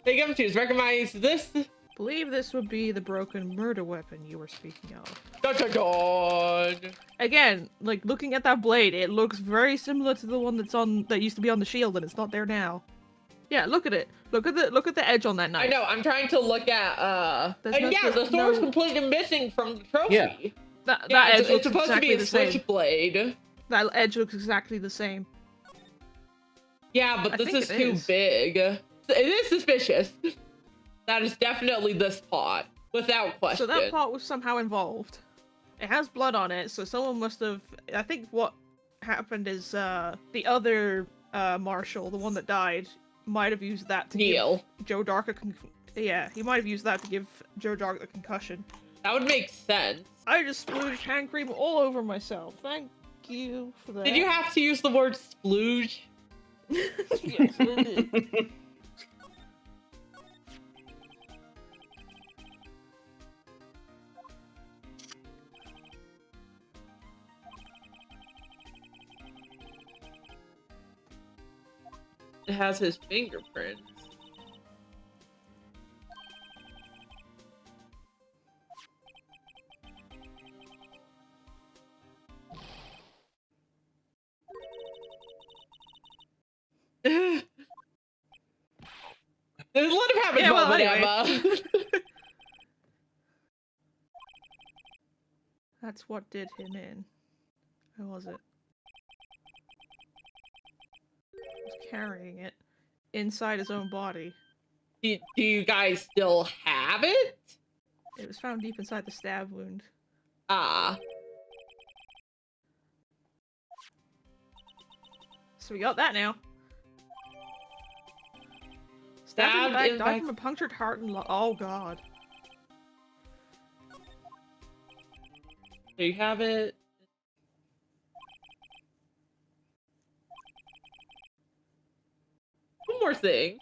Hey, Gumshoes, recognize this? Believe this would be the broken murder weapon you were speaking of. Dun, dun, dun. Again, like looking at that blade, it looks very similar to the one that used to be on the shield, and it's not there now. Yeah, look at it. Look at the edge on that knife. I know. I'm trying to look at. Yeah, the sword's completely missing from the trophy. Yeah. That edge looks it's supposed exactly to be a the same. switchblade. That edge looks exactly the same. Yeah, but this is too big. It is suspicious. That is definitely this pot, without question. So that pot was somehow involved. It has blood on it, so someone must have. I think what happened is the other marshal, the one that died, might have used that to give Joe Dark he might have used that to give Joe Dark the concussion. That would make sense. I just splooged hand cream all over myself. Thank you for that. Did you have to use the word splooge? Yes, I did. It has his fingerprints. Let him have a moment, Emma. That's what did him in. Who was it? He was carrying it inside his own body. Do you guys still have it? It was found deep inside the stab wound. Ah. So we got that now. Stabbed in the back, died from a punctured heart and oh god. Do you have it? One more thing.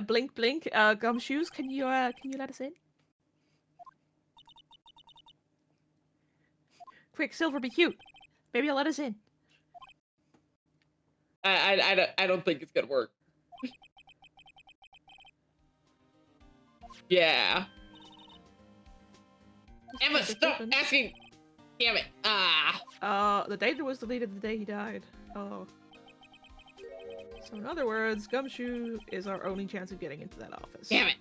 Blink, blink. Gumshoes, can you let us in? Quick, Silver, be cute. Maybe you'll let us in. I don't think it's gonna work. Yeah. Emma, stop asking. Damn it. Ah. The data was deleted the day he died. Oh. So in other words, Gumshoe is our only chance of getting into that office. Damn it.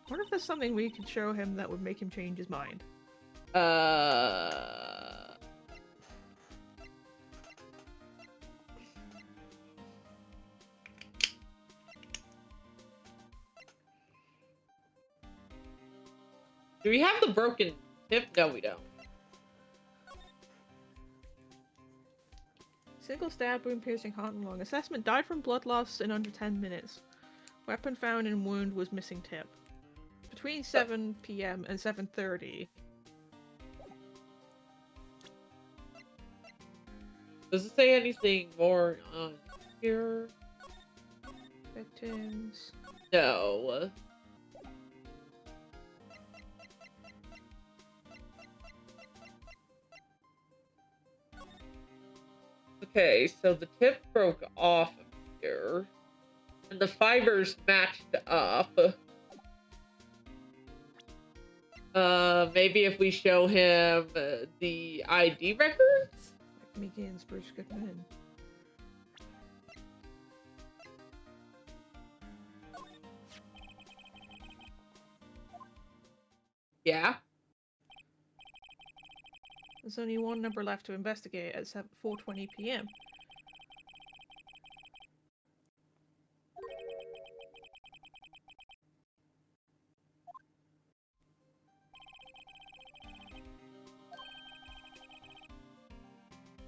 What if there's something we could show him that would make him change his mind? Do we have the broken tip? No, we don't. Single stab wound piercing heart and lung. Assessment died from blood loss in under 10 minutes. Weapon found in wound was missing tip. Between 7 PM and 7:30. Does it say anything more on here? Victims. No. Okay, so the tip broke off of here, and the fibers matched up. Maybe if we show him the ID records? Like McGinn's Bruce Goodman. Yeah. There's only one number left to investigate at 4:20 PM.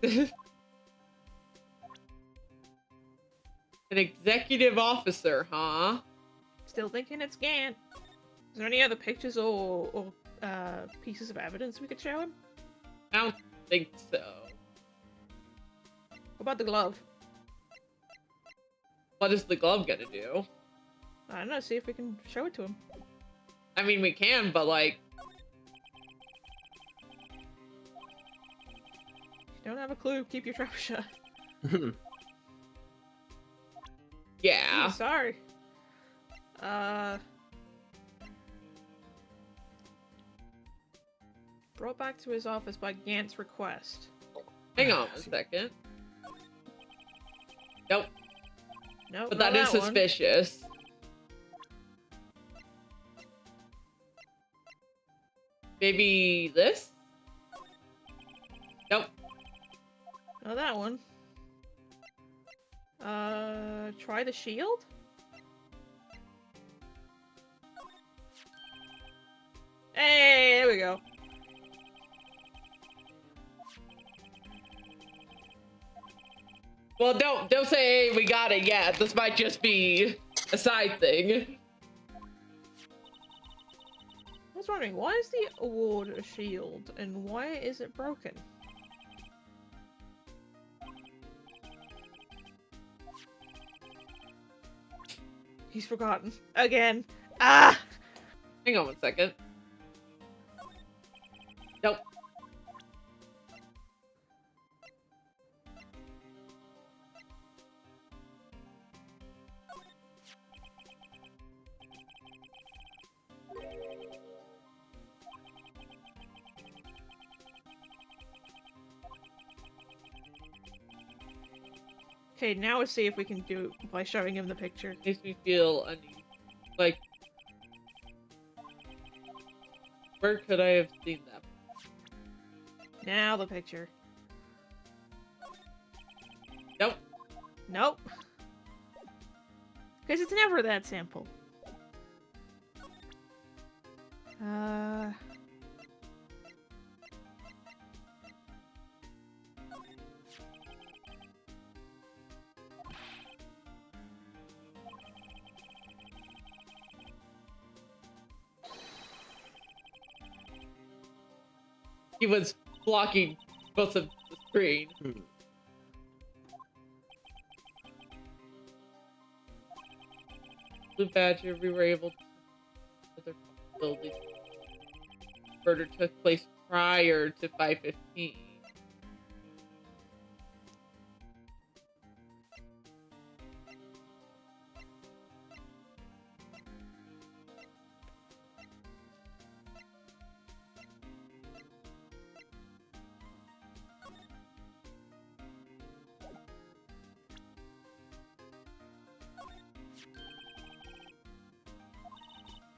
An executive officer, huh? Still thinking it's Gant. Is there any other pictures or pieces of evidence we could show him? I don't think so. What about the glove? What is the glove gonna do? I don't know, see if we can show it to him. I mean, we can, but like... If you don't have a clue, keep your trap shut. Yeah. Ooh, sorry. Brought back to his office by Gant's request. Hang on a second. Nope. Nope, but that is suspicious. Maybe this? Nope. Oh, that one. Try the shield? Hey, there we go. Well, don't say hey, we got it yet. This might just be a side thing. I was wondering, why is the award a shield, and why is it broken? He's forgotten. Again. Ah! Hang on one second. Nope. Okay, now let's see if we can do it by showing him the picture. Makes me feel uneasy. Like, where could I have seen that? Now the picture. Nope. Nope. Because it's never that simple. He was blocking both of the screen. Blue Badger, we were able to other possibilities. Murder took place prior to 5:15.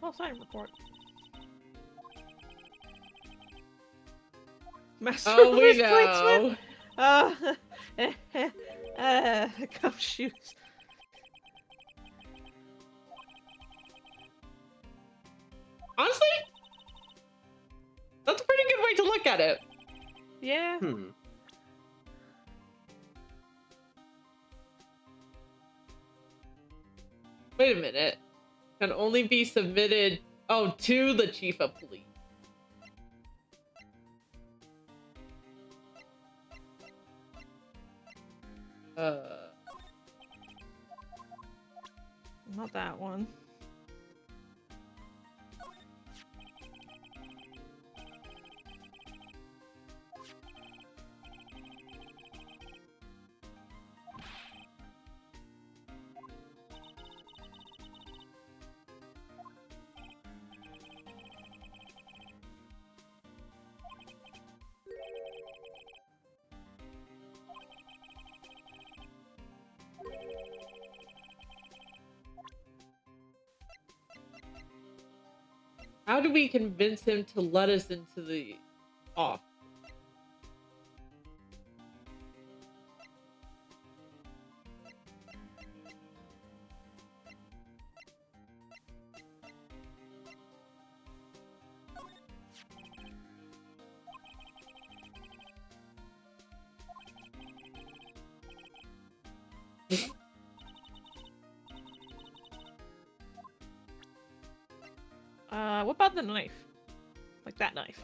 Well, sign report. Master Oh, we placement. know. Gumshoes. Honestly, that's a pretty good way to look at it. Yeah. Wait a minute. Can only be submitted, to the chief of police. Not that one. How do we convince him to let us into the office? What about the knife? Like that knife.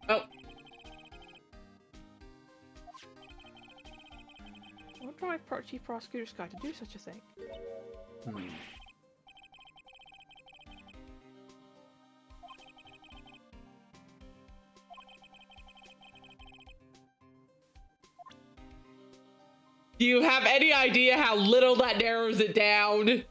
Oh. What drive Chief Prosecutor Scott to do such a thing? Do you have any idea how little that narrows it down?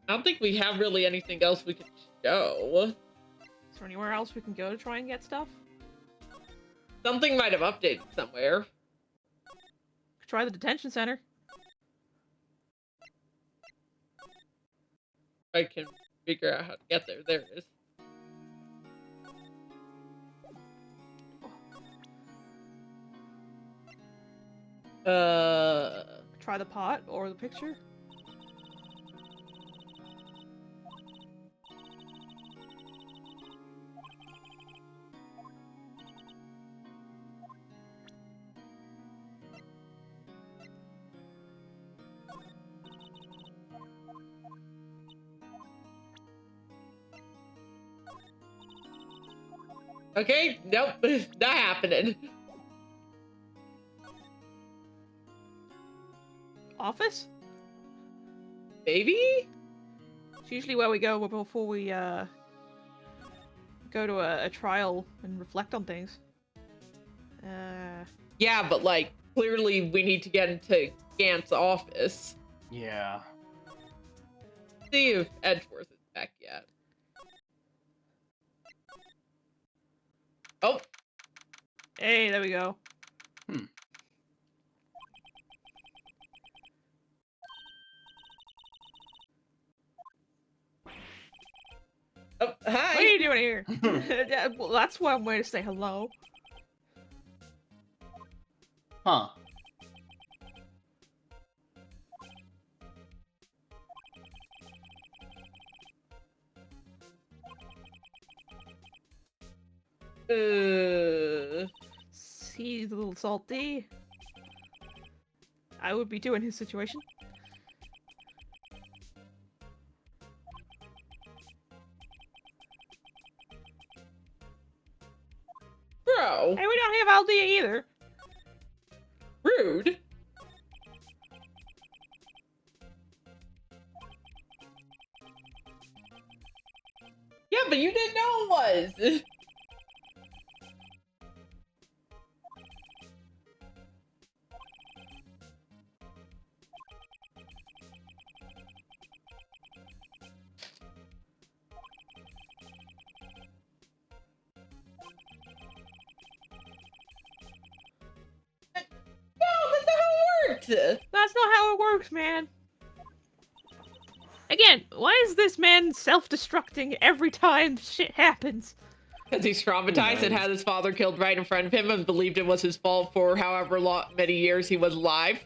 I don't think we have really anything else we can show. Is there anywhere else we can go to try and get stuff? Something might have updated somewhere. Try the detention center. I can figure out how to get there. There it is. Try the pot or the picture. Okay, nope, not happening. Office? Maybe? It's usually where we go before we go to a trial and reflect on things. Yeah, but like, clearly we need to get into Gant's office. Yeah. See if Edgeworth is back yet. Oh. Hey, there we go. Oh, hi. What are you doing here? Well, that's one way to say hello. Huh. He's a little salty. I would be too in his situation. Bro. Hey, we don't have Aldia either. Rude. Yeah, but you didn't know it was. That's not how it works, man. Again, why is this man self-destructing every time shit happens? Because he's traumatized and had his father killed right in front of him and believed it was his fault for however many years he was alive.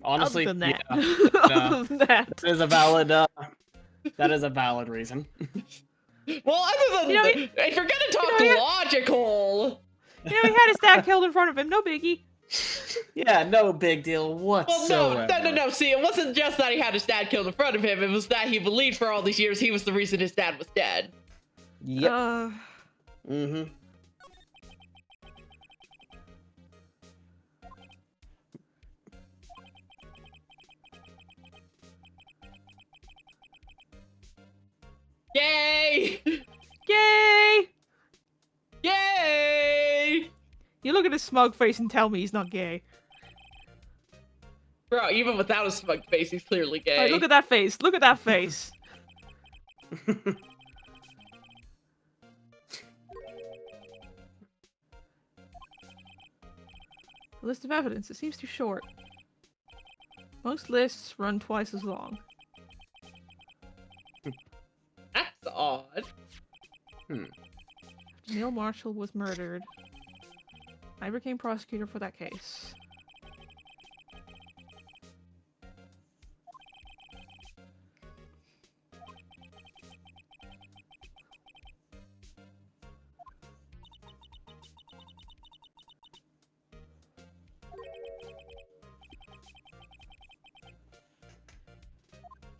Honestly, Other than that. yeah. Other than that. That is a valid, that is a valid reason. Well, other than if you're gonna talk logical... You know, he had his dad killed in front of him, no biggie. Yeah, no big deal whatsoever. Well, no. See, it wasn't just that he had his dad killed in front of him. It was that he believed for all these years he was the reason his dad was dead. Yep. Mm-hmm. Yay! Yay! Yay! You look at his smug face and tell me he's not gay. Bro, even without a smug face, he's clearly gay. Right, look at that face. Look at that face. List of evidence. It seems too short. Most lists run twice as long. That's odd. Neil Marshall was murdered. I became prosecutor for that case.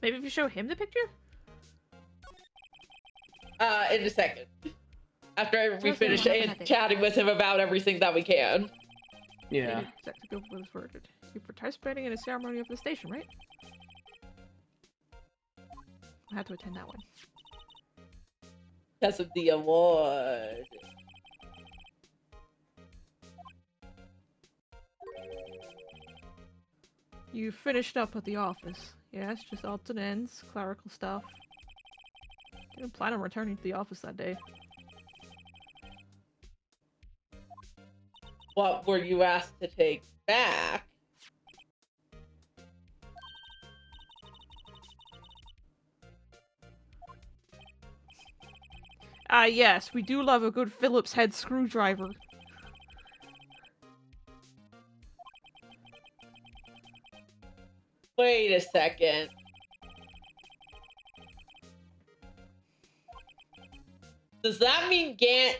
Maybe if you show him the picture? In a second. After we finish chatting with him about everything that we can. Yeah. You're participating in a ceremony of the station, right? I had to attend that one. Because of the award. You finished up at the office. Yes, just odds and ends, clerical stuff. Didn't plan on returning to the office that day. What were you asked to take back? Yes, we do love a good Phillips head screwdriver. Wait a second. Does that mean Gant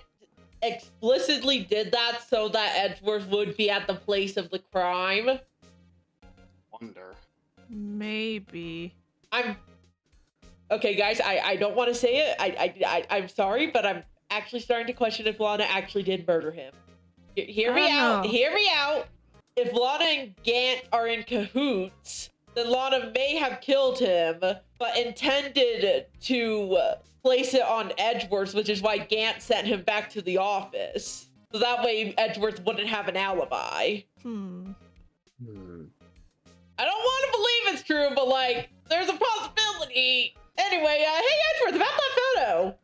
explicitly did that so that Edgeworth would be at the place of the crime? Wonder. Maybe. Okay, guys, I don't want to say it. I'm sorry, but I'm actually starting to question if Lana actually did murder him. Hear me out. Hear me out. If Lana and Gant are in cahoots, then Lana may have killed him, but intended to place it on Edgeworth, which is why Gant sent him back to the office. So that way Edgeworth wouldn't have an alibi. I don't want to believe it's true, but like, there's a possibility. Anyway, hey Edgeworth, about that photo.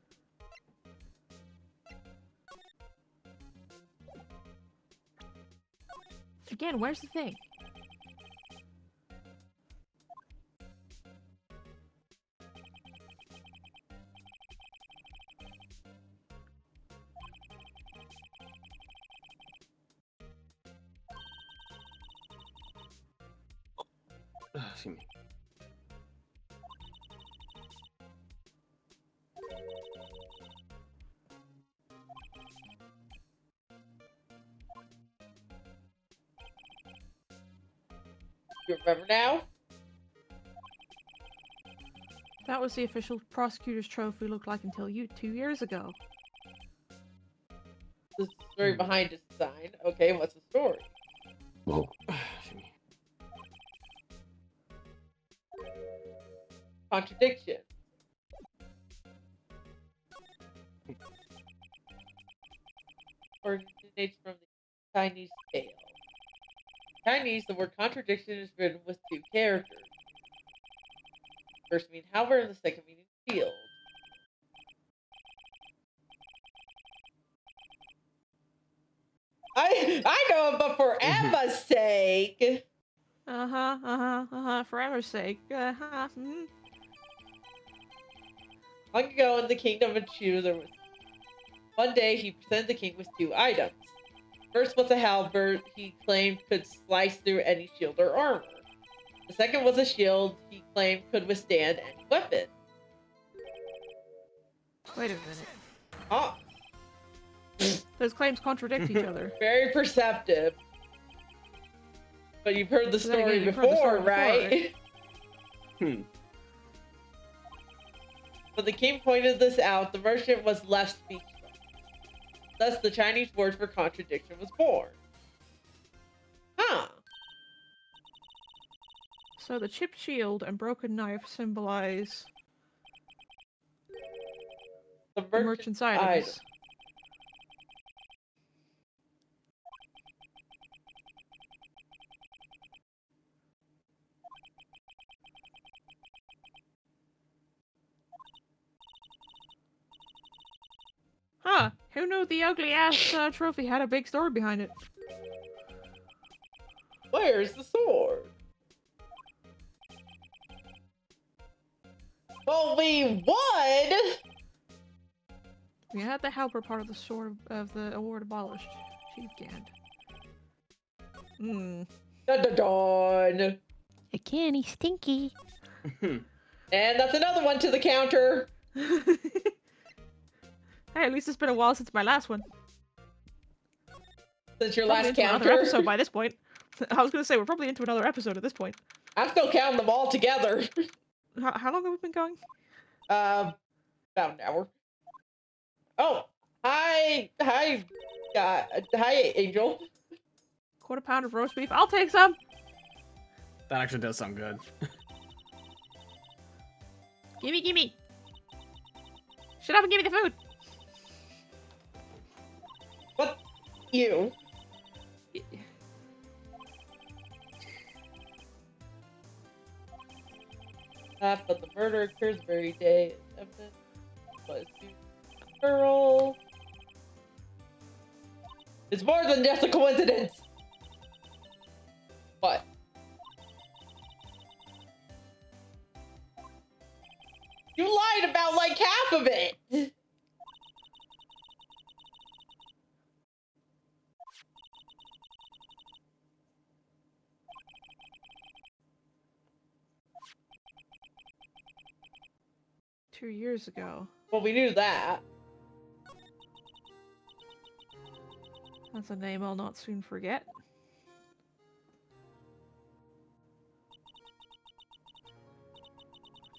Again, where's the thing? Excuse me. You remember now? That was the official prosecutor's trophy looked like until 2 years ago. The story behind his design. Okay, what's the story? Whoa. Contradiction. Originates from the Chinese tale. In Chinese, the word contradiction is written with two characters. First meaning however, and the second meaning field. I know, but for Emma's sake. For Emma's sake. Long ago in the kingdom of Chu, there was one day he presented the king with two items. First was a halberd he claimed could slice through any shield or armor. The second was a shield he claimed could withstand any weapon. Wait a minute. Huh? Those claims contradict each other. Very perceptive. But you've heard the story before, right? When the king pointed this out, the merchant was left speechless. Thus, the Chinese word for contradiction was born. Huh. So the chipped shield and broken knife symbolize the merchant's items. Huh, who knew the ugly-ass trophy had a big story behind it? Where's the sword? Well, we won! We had the helper part of the sword of the award abolished. Chief Gant. Dun dun dun! Again, he's stinky. And that's another one to the counter! Hey, at least it's been a while since my last one. Since your last counter? Another episode by this point. I was gonna say, we're probably into another episode at this point. I'm still counting them all together. How long have we been going? About an hour. Oh, hi, Angel. Quarter pound of roast beef. I'll take some. That actually does sound good. Gimme. Shut up and give me the food. What? You? But the murder occurs the very day evidence was girl. It's more than just a coincidence. What? You lied about like half of it. Two years ago. Well, we knew that. That's a name I'll not soon forget.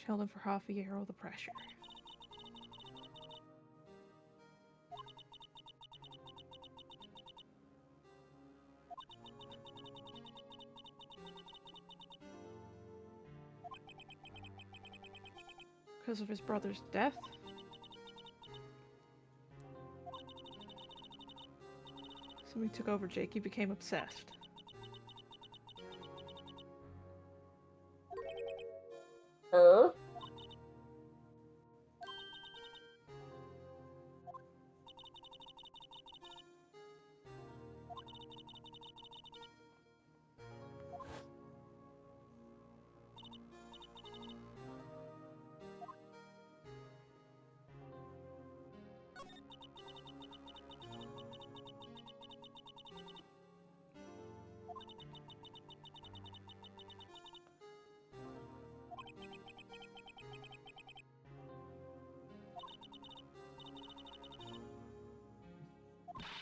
Held him for half a year, all the pressure. Because of his brother's death? Somebody took over Jake, he became obsessed. Her?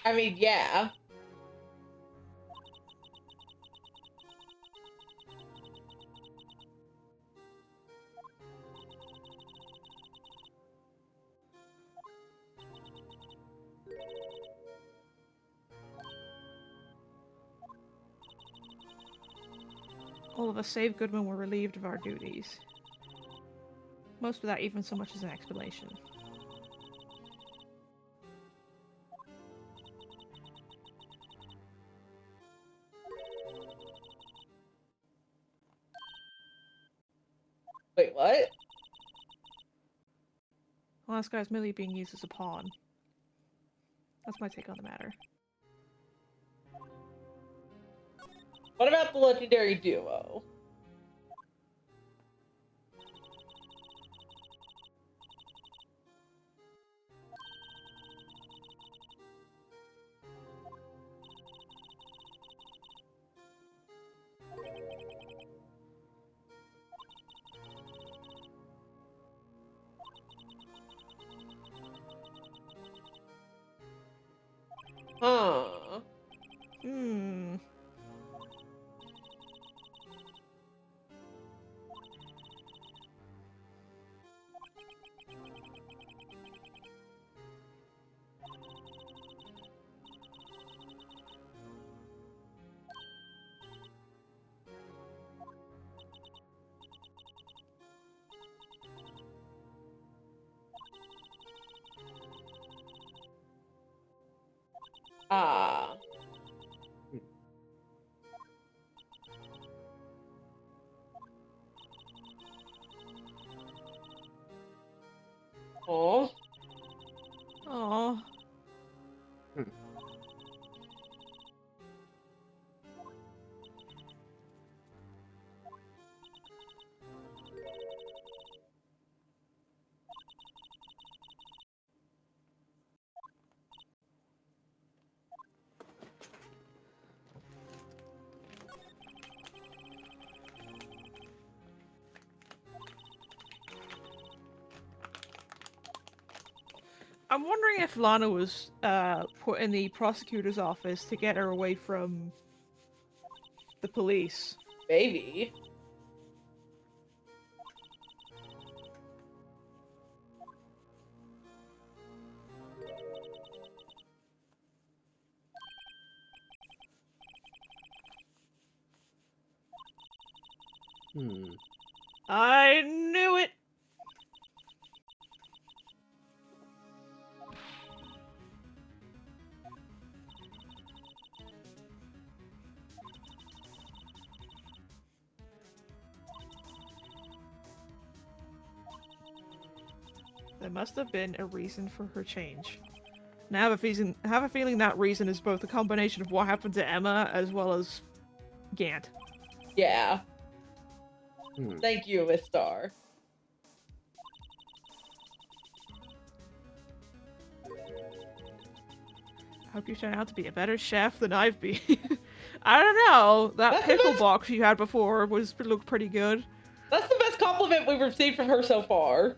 I mean, yeah. All of us save Goodman were relieved of our duties. Most without even so much as an explanation. Wait, what? Well, this guy's merely being used as a pawn. That's my take on the matter. What about the legendary duo? Huh. Hmm. Ah. Oh. Aww. I'm wondering if Lana was put in the prosecutor's office to get her away from the police. Maybe. I knew it! There must have been a reason for her change. And I have a feeling that reason is both a combination of what happened to Emma as well as Gant. Yeah. Thank you, Miss Star. I hope you turn out to be a better chef than I've been. I don't know. That pickle box you had before looked pretty good. That's the best compliment we've received from her so far.